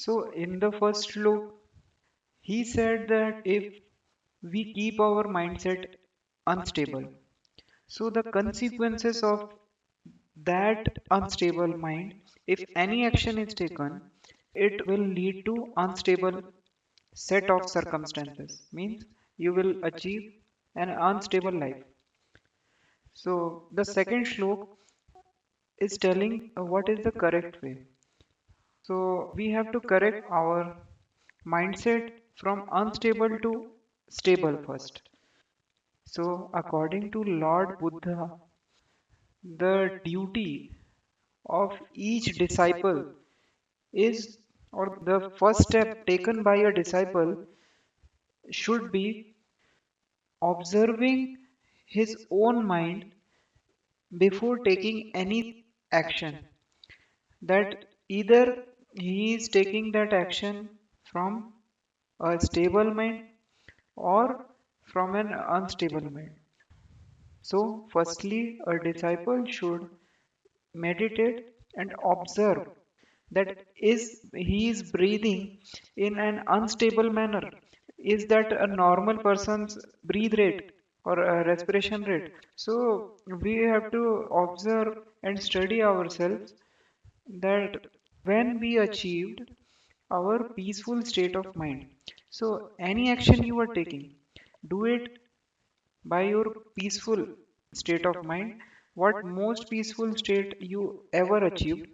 So in the first look, he said that if we keep our mindset unstable, so the consequences of that unstable mind, if any action is taken, it will lead to unstable set of circumstances. Means you will achieve an unstable life. So the second shlok is telling what is the correct way. So we have to correct our mindset from unstable to stable first. So according to Lord Buddha, the duty of each disciple is, or the first step taken by a disciple should be observing his own mind before taking any action. That either he is taking that action from a stable mind or from an unstable mind. So, firstly, a disciple should meditate and observe that is he is breathing in an unstable manner. Is that a normal person's breathe rate or a respiration rate? So we have to observe and study ourselves that when we achieved our peaceful state of mind. So any action you are taking, do it by your peaceful state of mind. What most peaceful state you ever achieved?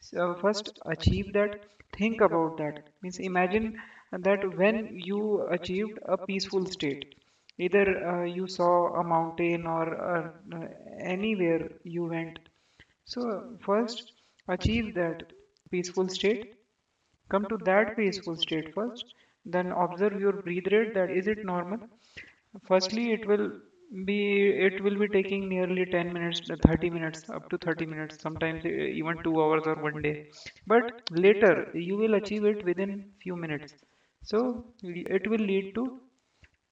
So first achieve that. Think about that. Means imagine that when you achieved a peaceful state, either you saw a mountain or anywhere you went. So first achieve that peaceful state. Come to that peaceful state first. Then observe your breathe rate. That is it normal? Firstly, it will be taking nearly 10 minutes, 30 minutes, up to 30 minutes, sometimes even 2 hours or 1 day. But later you will achieve it within few minutes. So it will lead to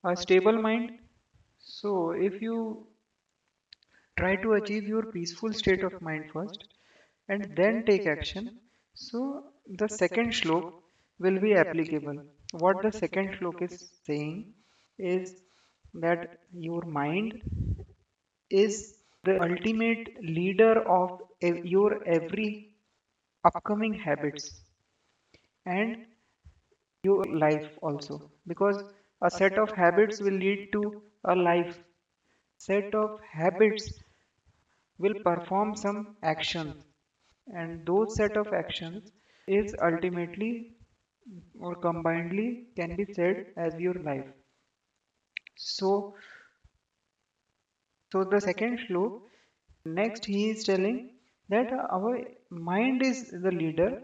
a stable mind. So if you try to achieve your peaceful state of mind first and then take action, so the second shlok will be applicable. What the second shlok is saying is that your mind is the ultimate leader of your every upcoming habits and your life also, because a set of habits will lead to a life. Set of habits will perform some actions, and those set of actions is ultimately or combinedly can be said as your life. So so the second shlok, next he is telling that our mind is the leader.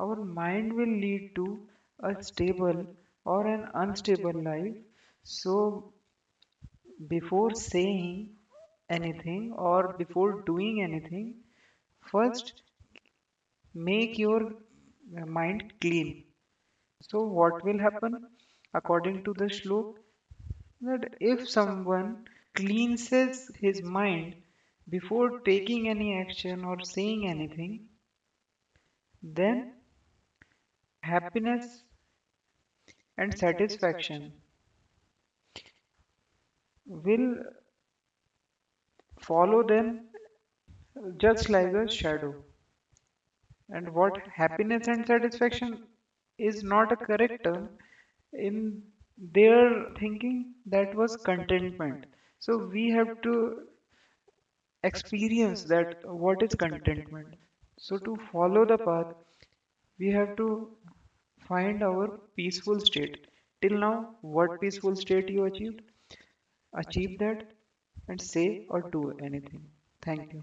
Our mind will lead to a stable or an unstable life. So before saying anything or before doing anything, first make your mind clean. So what will happen according to the shlok? That if someone cleanses his mind before taking any action or saying anything, then happiness and satisfaction will follow them just like a shadow. And what happiness and satisfaction is not a correct term. In their thinking, that was contentment. So we have to experience that what is contentment. So to follow the path, we have to find our peaceful state. Till now, what peaceful state you achieved? Achieve that and say or do anything. Thank you.